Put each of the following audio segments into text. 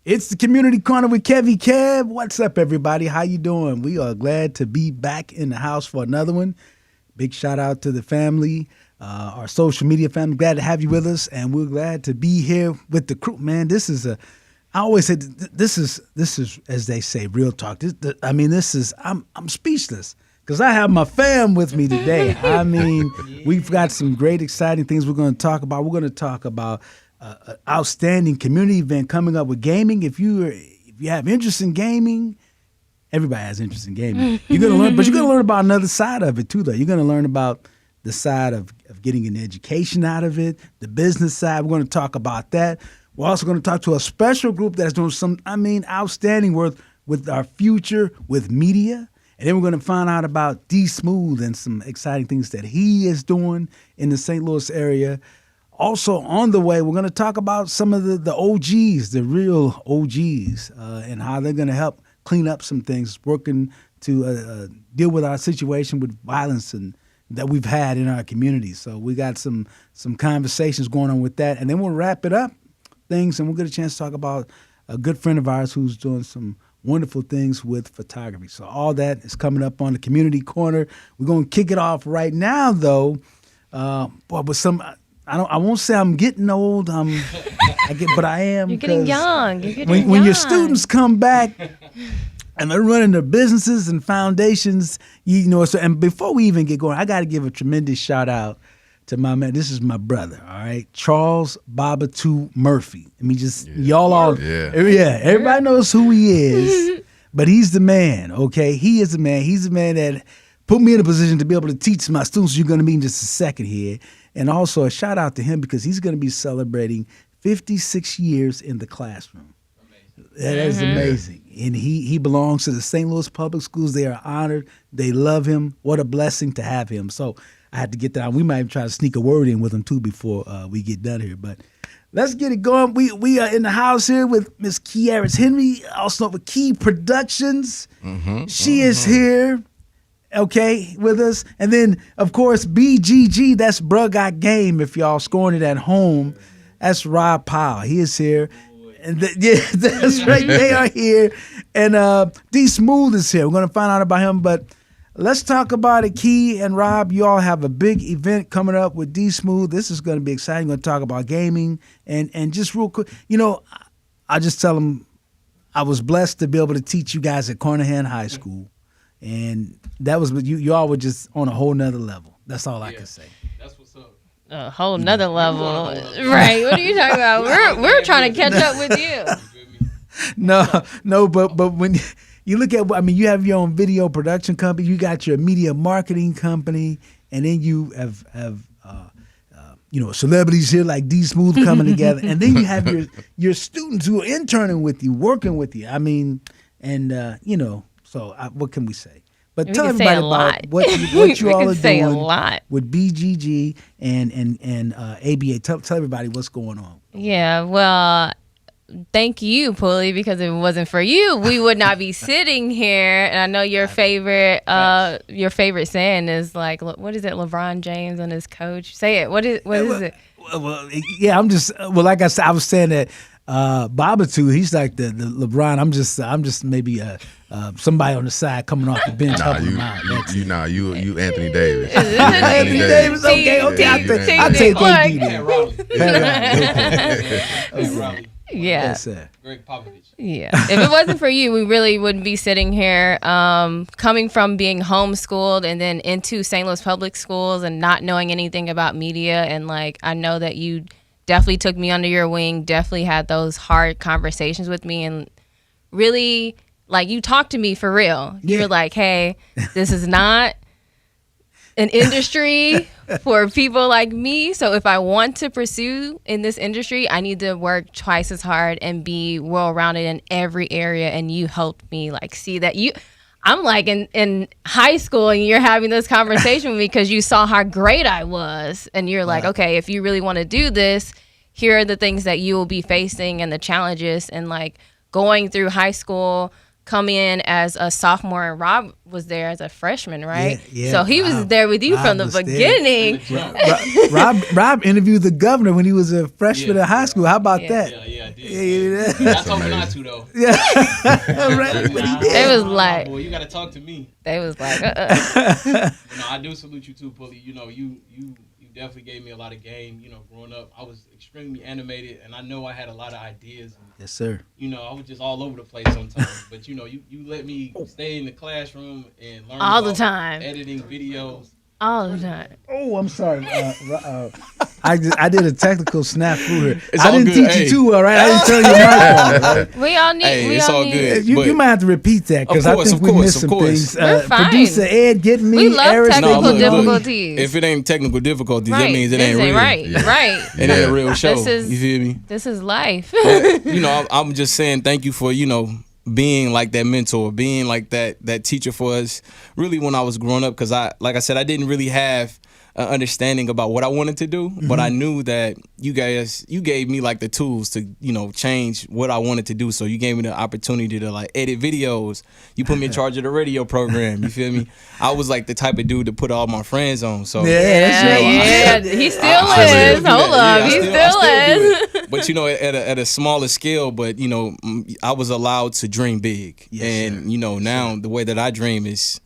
It's the Community Corner with Kevy Kev. What's up, everybody? How you doing? We are glad to be back in the house for another one. Big shout out to the family, our social media family. Glad to have you with us, and we're glad to be here with the crew. Man, this is I always say this is as they say, real talk. I'm speechless because I have my fam with me today. I mean, we've got some great, exciting things we're going to talk about. We're going to talk about an outstanding community event coming up with gaming. If you have interest in gaming, everybody has interest in gaming. You're gonna learn, but you're gonna learn about another side of it too, though. You're gonna learn about the side of getting an education out of it, the business side. We're gonna talk about that. We're also gonna talk to a special group that's doing some, outstanding work with our future with media. And then we're gonna find out about D Smooth and some exciting things that he is doing in the St. Louis area. Also on the way, we're going to talk about some of the OGs, the real OGs, and how they're going to help clean up some things, working to deal with our situation with violence that we've had in our community. So we got some conversations going on with that. And then we'll wrap it up, things, and we'll get a chance to talk about a good friend of ours who's doing some wonderful things with photography. So all that is coming up on the Community Corner. We're going to kick it off right now, though, with some... I won't say I'm getting old. But I am. You're getting young. When your students come back and they're running their businesses and foundations, So, and before we even get going, I got to give a tremendous shout out to my man. This is my brother. All right, Charles Babatu Murphy. I mean, everybody knows who he is, but he's the man. Okay, he is the man. He's the man that put me in a position to be able to teach my students. You're going to meet in just a second here. And also a shout out to him because he's going to be celebrating 56 years in the classroom. Amazing. That is amazing. And he belongs to the St. Louis Public Schools. They are honored. They love him. What a blessing to have him. So I had to get that out. We might even try to sneak a word in with him too before we get done here. But let's get it going. We are in the house here with Miss Kiaris Henry, also with Key Productions. She is here. Okay, with us. And then, of course, BGG, that's Bruh Got Game, if y'all scoring it at home. That's Rob Powell. He is here. And that's right. They are here. And D Smooth is here. We're going to find out about him. But let's talk about it. Key and Rob, you all have a big event coming up with D Smooth. This is going to be exciting. We're going to talk about gaming. And just real quick, I just tell them I was blessed to be able to teach you guys at Carnahan High School. And that was you all were just on a whole nother level. That's all I can say. That's what's up. A whole nother level. Right. What are you talking about? We're trying to catch up with you. No, but when you look at, you have your own video production company, you got your media marketing company, and then you have celebrities here like D Smooth coming together, and then you have your students who are interning with you, working with you. So what can we say? But tell everybody about what you all are doing with BGG and ABA. Tell everybody what's going on. Yeah, well, thank you, Pulley, because if it wasn't for you, we would not be sitting here. And I know your favorite saying is like, what is it? LeBron James and his coach. Say it. What is it? Well, yeah, like I said, I was saying that. Babatu, he's like the LeBron. I'm just maybe somebody on the side coming off the bench helping him out. You Anthony Davis. Anthony Davis. Okay. I'll take KD then. Yeah. Greg Popovich. Yeah. If it wasn't for you, we really wouldn't be sitting here. Coming from being homeschooled and then into St. Louis Public Schools and not knowing anything about media, and I know that you definitely took me under your wing, definitely had those hard conversations with me, and really, you talked to me for real. You were like, hey, this is not an industry for people like me. So if I want to pursue in this industry, I need to work twice as hard and be well-rounded in every area. And you helped me see that I'm in high school and you're having this conversation with me because you saw how great I was. And you're like, okay, if you really want to do this, here are the things that you will be facing and the challenges. And going through high school, come in as a sophomore, and Rob was there as a freshman, right? Yeah, so he was there with you from the beginning. Rob interviewed the governor when he was a freshman in high school. How about that? Yeah, I did. Yeah. I told him not to though. Yeah. Right. But he did. They was like, boy, you gotta talk to me. they was like, I do salute you too, Pulley. You definitely gave me a lot of game. Growing up, I was extremely animated, and I know I had a lot of ideas. And, Yes, sir. I was just all over the place sometimes. But you let me stay in the classroom and learn All the about time. editing videos. all the time. Oh, I'm sorry. I did a technical snafu here. It's I all didn't good. teach you Hey. too well, right? I didn't tell you my fault. Right? We all need. Hey, we it's all all need. good. You But- might have to repeat that because Of I course, think of we course, missed of some course. things. We're fine. Producer Ed, getting me. We love Eris, technical look, look. difficulties. If it ain't technical difficulties, right. that means it This ain't real. right. Yeah. Right. It ain't a real show. This is- You feel me? This is life. But, I'm just saying thank you for, being like that mentor, being like that teacher for us really when I was growing up, because like I said, I didn't really have an understanding about what I wanted to do, but I knew that you gave me like the tools to, change what I wanted to do. So you gave me the opportunity to like edit videos. You put me in charge of the radio program. You feel me? I was like the type of dude to put all my friends on. So yeah. He still I is. still do Hold that. up. Yeah, He I still do is. it. But at a smaller scale, but I was allowed to dream big. Yes, and now the way that I dream is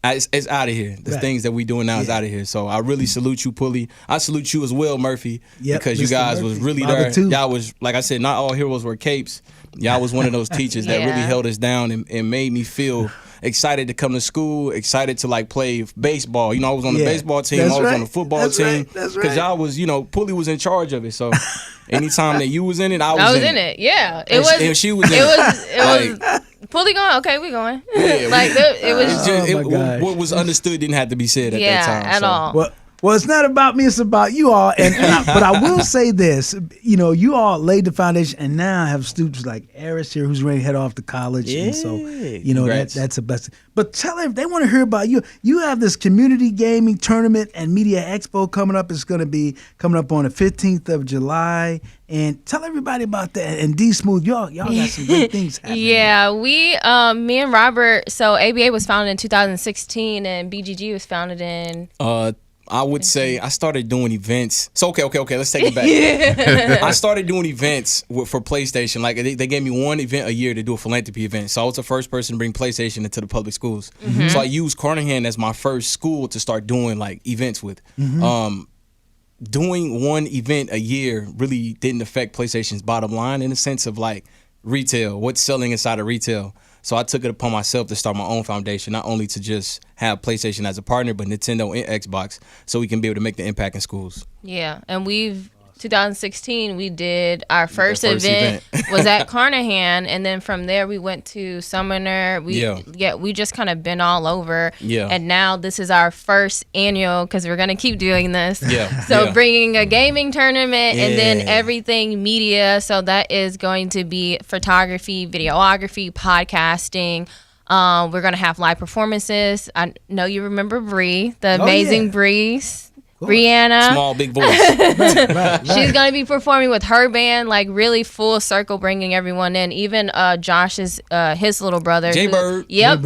it's out of here. The Right. things that we doing now is out of here. So I really salute you, Pulley. I salute you as well, Murphy, Yep, because you Mr. guys Murphy. was really Baba there. too. Y'all was, like I said, not all heroes were capes. Y'all was one of those teachers that really Yeah. held us down and made me feel excited to come to school, excited to like play baseball. I was on the Yeah. baseball team, That's I was right. on the football That's team. right. That's Because right. y'all was, Pulley was in charge of it. So anytime that you was in it, I was, I was in it. Yeah. It And was. and she was in It it. was. It was. Fully going. Okay, we going. Yeah, Like it was. It's just, Oh, my gosh. what was understood didn't have to be said at Yeah. that time. At so. all. Well, it's not about me. It's about you all. But I will say this. You all laid the foundation, and now I have students like Eris here who's ready to head off to college. And so, Congrats. that's a blessing. But tell them, they want to hear about you. You have this community gaming tournament and media expo coming up. It's going to be coming up on the 15th of July. And tell everybody about that. And D Smooth, y'all got some great things happening. Yeah, me and Robert. So ABA was founded in 2016, and BGG was founded in. I would say I started doing events. So okay, let's take it back. I started doing events for PlayStation. Like they gave me one event a year to do a philanthropy event. So I was the first person to bring PlayStation into the public schools. So I used Carnahan as my first school to start doing like events with. Doing one event a year really didn't affect PlayStation's bottom line in the sense of like retail, what's selling inside of retail. So I took it upon myself to start my own foundation, not only to just have PlayStation as a partner, but Nintendo and Xbox, so we can be able to make the impact in schools. Yeah, and 2016 we did our first first event event. was at Carnahan, and then from there we went to Summoner. We just kind of been all over. Yeah. And now this is our first annual, because we're gonna keep doing this. Yeah. So Yeah. bringing a gaming tournament and then Yeah. everything media. So that is going to be photography, videography, podcasting. We're gonna have live performances. I know you remember Bree, the amazing yeah. Bree. Brianna. Small, big voice. Right. She's gonna be performing with her band, like really full circle, bringing everyone in. Even Josh's his little brother, Jay Bird. Yep,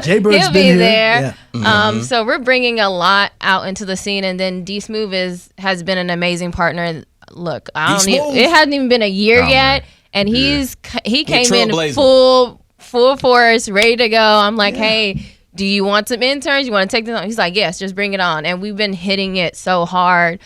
Jay Bird's he'll been be here. there. Yeah. So we're bringing a lot out into the scene, and then D Smooth has been an amazing partner. Look, D-Smooth. it hasn't even been a year Oh, yet, man. and he came in trailblazer. full force, ready to go. I'm like, hey. Do you want some interns? You want to take them on? He's like, yes, just bring it on. And we've been hitting it so hard.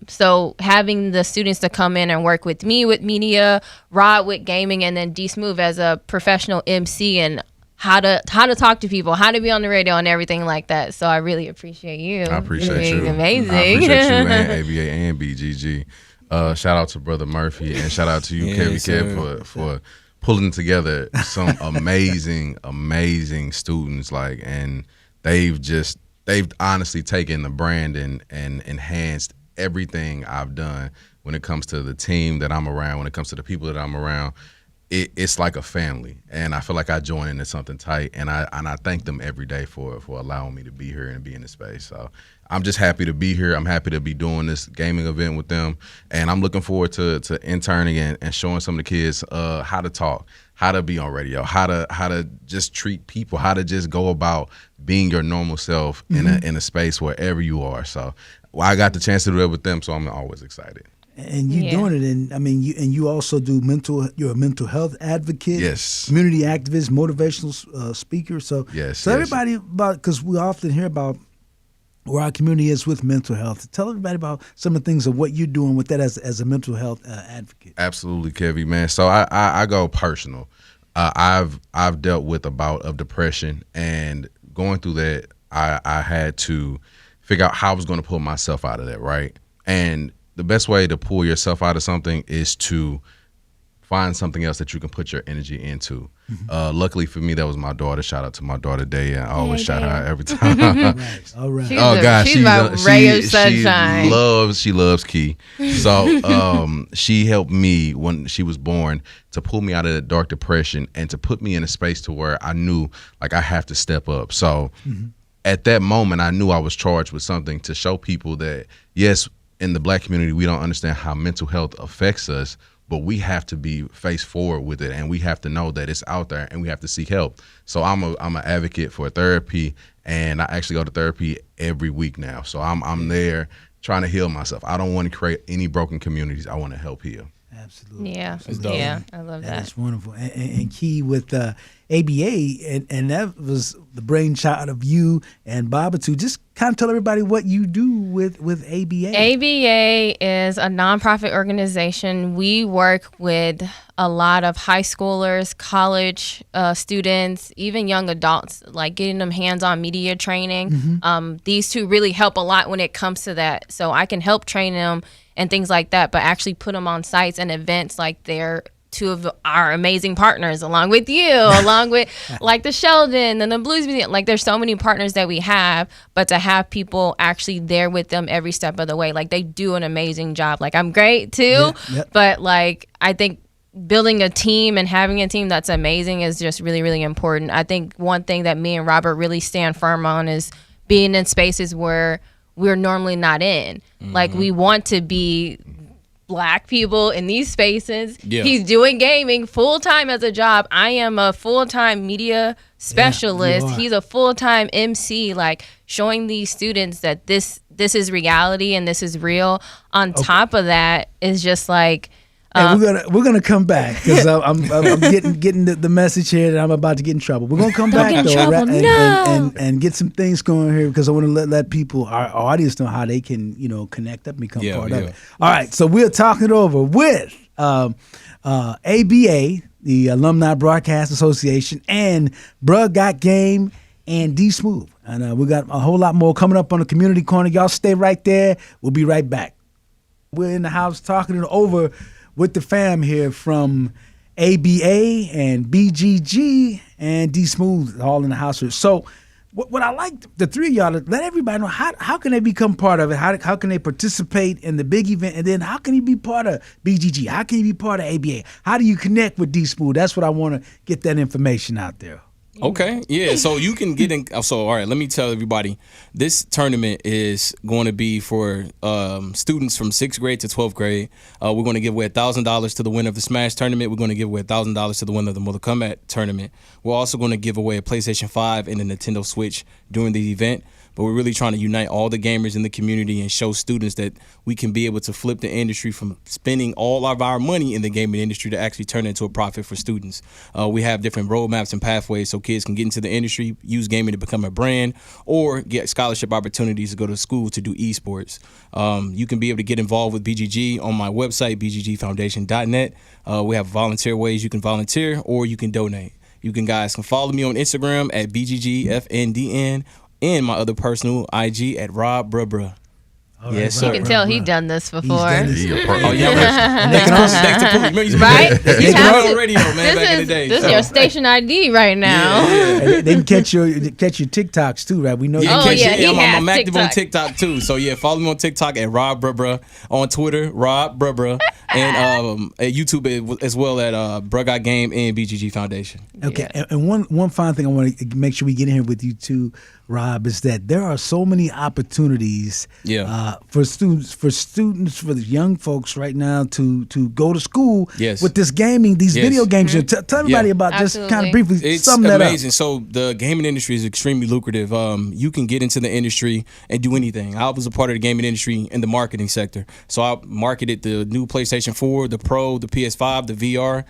So having the students to come in and work with me with media, Rod with gaming, and then D Smooth as a professional MC and how to talk to people, how to be on the radio and everything like that. So I really appreciate you. I appreciate You're you. amazing. I appreciate you and ABA and BGG. Shout out to Brother Murphy and shout out to you, Yeah, Kevy sir. Kev, for pulling together some amazing students. And they've honestly taken the brand and enhanced everything I've done when it comes to the team that I'm around, when it comes to the people that I'm around. It's like a family, and I feel like I join into something tight, and I thank them every day for allowing me to be here and be in this space. So I'm just happy to be here. I'm happy to be doing this gaming event with them, and I'm looking forward to interning and showing some of the kids how to talk, how to be on radio, how to just treat people, how to just go about being your normal self in a space wherever you are. So I got the chance to do that with them, so I'm always excited. And you Yeah. doing it, and I mean, you also do you're a mental health advocate, Yes. community activist, motivational speaker. So, Yes, so yes. everybody because we often hear about where our community is with mental health. Tell everybody about some of the things of what you're doing with that as a mental health advocate. Absolutely, Kevy, man. So I go personal. I've dealt with a bout of depression, and going through that, I had to figure out how I was going to pull myself out of that, right? And the best way to pull yourself out of something is to find something else that you can put your energy into. Luckily for me, that was my daughter. Shout out to my daughter, Day. I always Hey, shout her out Day. every time. Right. All right. She's Oh a- gosh, she's my ray of sunshine. She loves Key. So she helped me when she was born to pull me out of that dark depression and to put me in a space to where I knew like I have to step up. So at that moment, I knew I was charged with something to show people that yes, in the Black community, we don't understand how mental health affects us, but we have to be face forward with it, and we have to know that it's out there, and we have to seek help. So I'm an advocate for therapy, and I actually go to therapy every week now. So I'm there trying to heal myself. I don't want to create any broken communities. I want to help heal. Absolutely. Yeah, dope. yeah, I love that. That's wonderful. And Key with ABA, and that was the brainchild of you and Babatu. Just kind of tell everybody what you do with ABA. ABA is a nonprofit organization. We work with a lot of high schoolers, college students, even young adults, like getting them hands-on media training. These two really help a lot when it comes to that. So I can help train them and things like that, but actually put them on sites and events like they're two of our amazing partners, along with you, along with like the Sheldon and the Blues Museum. Like there's so many partners that we have, but to have people actually there with them every step of the way, like they do an amazing job. Like I'm great too, but like I think building a team and having a team that's amazing is just really, really important. I think one thing that me and Robert really stand firm on is being in spaces where we're normally not in. Like we want to be Black people in these spaces. Yeah. He's doing gaming full-time as a job. I am a full-time media specialist. you are. He's a full-time MC, like showing these students that this is reality and this is real. On top of that is just like And we're gonna come back because I'm getting the message here that I'm about to get in trouble. We're gonna come back get in though, trouble, right, no. and get some things going here because I want to let people, our audience, know how they can connect up and become part of it. All right, so we're talking it over with ABA, the Alumni Broadcast Association, and Bruh Got Game and D Smooth, and we got a whole lot more coming up on the Community Corner. Y'all stay right there. We'll be right back. We're in the house talking it over with the fam here from ABA and BGG and D Smooth, all in the house here. So what I like the three of y'all to let everybody know how can they become part of it? How can they participate in the big event? And then how can you be part of BGG? How can you be part of ABA? How do you connect with D Smooth? That's what I want to get that information out there. Okay, yeah. So you can get in. So all right, let me tell everybody, this tournament is going to be for students from 6th grade to 12th grade. We're going to give away $1,000 to the winner of the Smash tournament. We're going to give away $1,000 to the winner of the Mortal Kombat tournament. We're also going to give away a PlayStation 5 and a Nintendo Switch during the event. But we're really trying to unite all the gamers in the community and show students that we can be able to flip the industry from spending all of our money in the gaming industry to actually turn it into a profit for students. We have different roadmaps and pathways so kids can get into the industry, use gaming to become a brand, or get scholarship opportunities to go to school to do esports. You can be able to get involved with BGG on my website, bggfoundation.net. We have volunteer ways you can volunteer or you can donate. You guys can follow me on Instagram at BGGFNDN. And my other personal IG at Rob Bruh. All Yes, right, sir. You can tell he done this before. done this. Oh yeah, thanks to Pooh. Remember, you Right? used You to have run to- on radio, man, back in the day. This is so. your station ID right now. And they can catch your TikToks too, right? We know Yeah, you. Oh, catch yeah, it. he I'm has active on TikTok. TikTok too. So yeah, follow me on TikTok at Rob Bruh. On Twitter, Rob Bruh. and at YouTube as well at Bruh Got Game and BGG Foundation. Okay, and one final thing I want to make sure we get in here with you too, Rob, is that there are so many opportunities for students, for the young folks right now to go to school with this gaming, these video games. Tell everybody about just kind of briefly it's sum that amazing. up. So the gaming industry is extremely lucrative. You can get into the industry and do anything. I was a part of the gaming industry in the marketing sector. So I marketed the new PlayStation 4, the Pro, the PS5, the VR,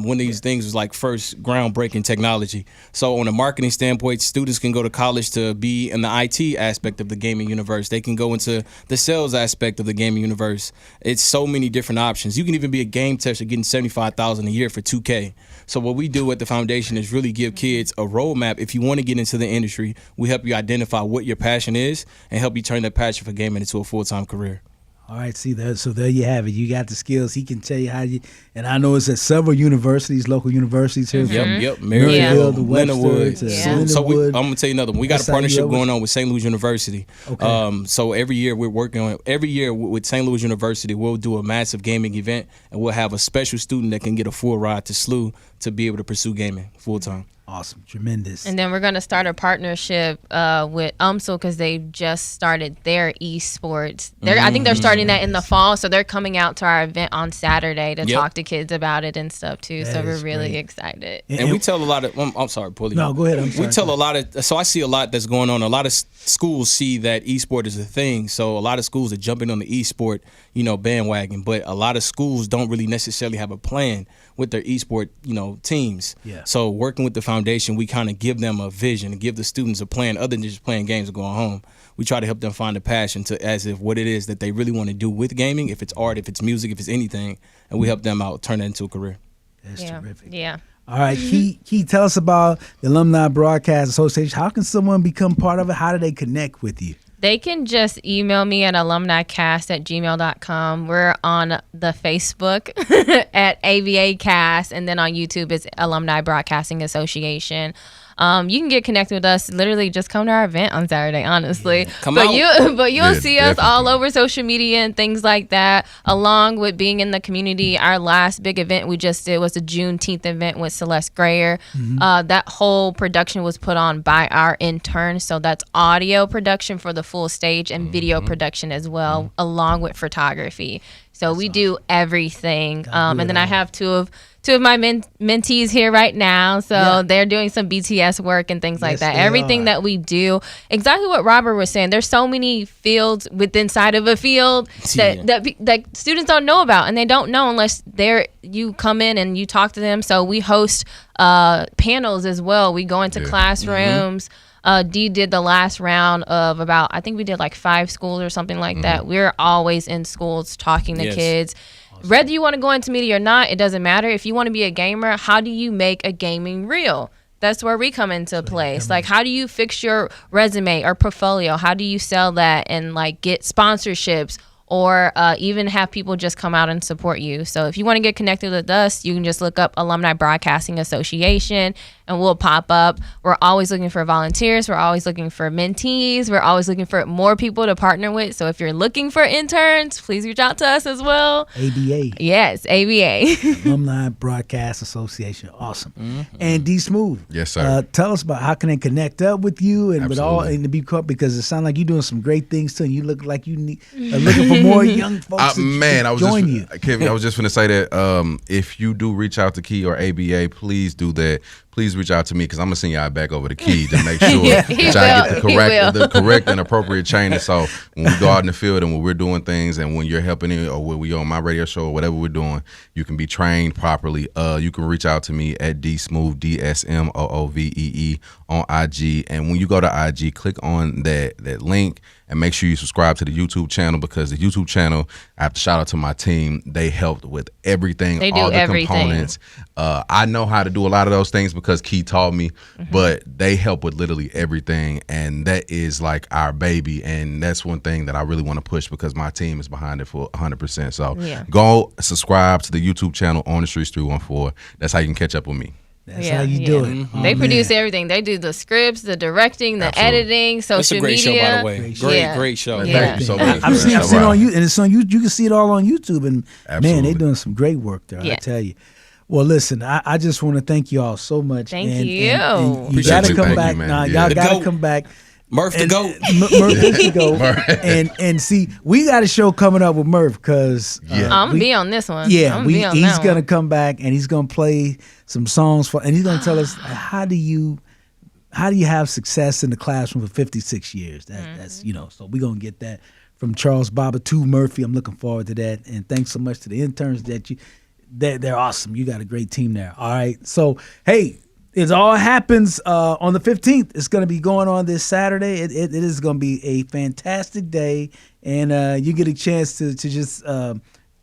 when these things was like first groundbreaking technology. So on a marketing standpoint, students can go to college to be in the IT aspect of the gaming universe. They can go into the sales aspect of the gaming universe. It's so many different options. You can even be a game tester getting $75,000 a year for 2K. So what we do at the foundation is really give kids a roadmap. If you want to get into the industry, we help you identify what your passion is and help you turn that passion for gaming into a full-time career. All right, see there. So there you have it. You got the skills. He can tell you how you. And I know it's at several universities, local universities here. Yep. Maryville, to Lindenwood. So I'm gonna tell you another one. We got a partnership going on with St. Louis University. Okay. So every year we're working on. Every year with St. Louis University, we'll do a massive gaming event, and we'll have a special student that can get a full ride to SLU to be able to pursue gaming full time. Awesome, tremendous. And then we're going to start a partnership with UMSL because they just started their esports. I think they're starting that in the fall, so they're coming out to our event on Saturday to talk to kids about it and stuff too. So we're really excited. And we tell a lot of. I'm sorry, Paulie. No, go ahead. I'm sorry. We tell a lot of. So I see a lot that's going on. A lot of schools see that esport is a thing. So a lot of schools are jumping on the esport, bandwagon. But a lot of schools don't really necessarily have a plan with their esport, teams. Yeah. So working with the foundation, we kind of give them a vision and give the students a plan other than just playing games and going home. We try to help them find a passion to as if what it is that they really want to do with gaming, if it's art, if it's music, if it's anything, and we help them out, turn that into a career. That's terrific. Yeah. All right, Key, tell us about the Alumni Broadcast Association. How can someone become part of it? How do they connect with you? They can just email me at alumnicast@gmail.com. We're on the Facebook at ABAcast, and then on YouTube it's Alumni Broadcasting Association. You can get connected with us. Literally, just come to our event on Saturday. Honestly, you'll see us all over social media and things like that. Along with being in the community, our last big event we just did was the Juneteenth event with Celeste Grayer. That whole production was put on by our interns. So that's audio production for the full stage and video production as well, along with photography. So we do everything. And then I have two of my mentees here right now. So they're doing some BTS work and things like that. Everything that we do, exactly what Robert was saying. There's so many fields inside of a field that students don't know about, and they don't know unless you come in and you talk to them. So we host panels as well. We go into classrooms. Dee did the last round of I think we did like 5 schools or something like that. We're always in schools talking to kids. Awesome. Whether you want to go into media or not, it doesn't matter. If you want to be a gamer, how do you make a gaming reel? That's where we come into place. Like, how do you fix your resume or portfolio? How do you sell that and like get sponsorships? Or even have people just come out and support you. So if you want to get connected with us, you can just look up Alumni Broadcasting Association and we'll pop up. We're always looking for volunteers. We're always looking for mentees. We're always looking for more people to partner with. So if you're looking for interns, please reach out to us as well. ABA. Yes, ABA. Alumni Broadcast Association. Awesome. And D Smooth. Yes, sir. Tell us about how can they connect up with you and Absolutely. with all and to be caught, because it sounds like you're doing some great things too. And you look like you need looking for more young folks to join you. Kevin, I was just going to say that if you do reach out to Key or ABA, please do that. Please reach out to me because I'm going to send y'all back over to Key to make sure that y'all get the correct and appropriate training. So when we go out in the field and when we're doing things and when you're helping me or when we on my radio show or whatever we're doing, you can be trained properly. You can reach out to me at DSmoove, DSMOOVEE on IG. And when you go to IG, click on that link and make sure you subscribe to the YouTube channel, because the YouTube channel, I have to shout out to my team. They helped with everything, all the components. I know how to do a lot of those things because Key taught me, but they help with literally everything. And that is like our baby. And that's one thing that I really want to push because my team is behind it for 100%. So go subscribe to the YouTube channel On the Streets 314. That's how you can catch up with me. That's how you do it. Oh, They man. produce everything. They do the scripts, the directing, the Absolutely. editing, social It's a great media. show, by the way. Great Great, show. great show. Yeah. Thank you so much. I've seen it Wow. on you, and it's on you. You can see it all on YouTube, and man, Absolutely. they're doing some great work there. I Yes. tell you. Well, listen, I just want to thank you all so much. Thank and, you. And you Appreciate got to you. come Thank you, back. man. Nah, Yeah. y'all The got to GOAT. come back. Murph the And- GOAT. Murph is the GOAT. and see, we got a show coming up with Murph because Yeah. I'm gonna be on this one. yeah, I'm gonna be on he's that gonna one. come back and he's gonna play some songs for, and he's gonna tell us how do you have success in the classroom for 56 years. That's so we're gonna get that from Charles Baba to Murphy. I'm looking forward to that, and thanks so much to the interns they're awesome. You got a great team there. All right, so hey. It all happens on the 15th. It's going to be going on this Saturday. It is going to be a fantastic day, and you get a chance to just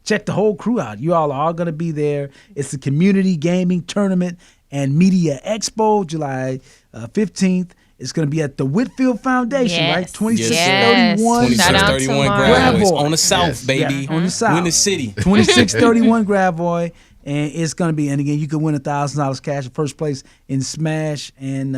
check the whole crew out. You all are all going to be there. It's the Community Gaming Tournament and Media Expo, July 15th. It's going to be at the Whitfield Foundation, Yes. right? 2631 Yes. Shout out to 2631 Mara. Gravois. Gravois. On the south, Yes. baby. Yeah, on the south. We in the city. 2631 Gravois. And it's going to be, and again, you can win $1,000 cash in first place in Smash and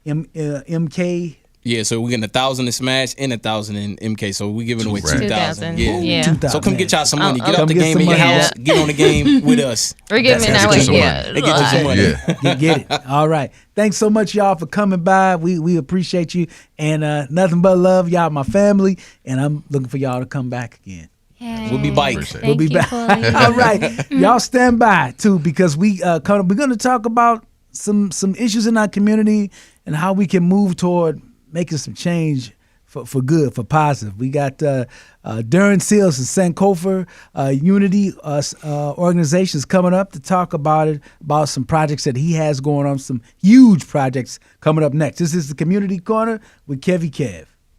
MK. Yeah, so we're getting 1,000 in Smash and 1,000 in MK. So we're giving away 2,000. 2,000. Yeah. Yeah. 2,000. So come get y'all some money. Oh, Get oh. out the Come get game some in your money. house. Get on the game with us. Forgive me That's now. get Wait, some yeah. money. They get you some money. Yeah. Get it. All right. Thanks so much, y'all, for coming by. We appreciate you. And nothing but love, y'all, my family. And I'm looking for y'all to come back again. We'll be bike. Appreciate it. We'll be back. All right. Y'all stand by, too, because we're going to talk about some issues in our community and how we can move toward making some change for good, for positive. We got Darren Seals and Sankofa Unity organizations coming up to talk about some projects that he has going on, some huge projects coming up next. This is the Community Corner with Kevy Kev.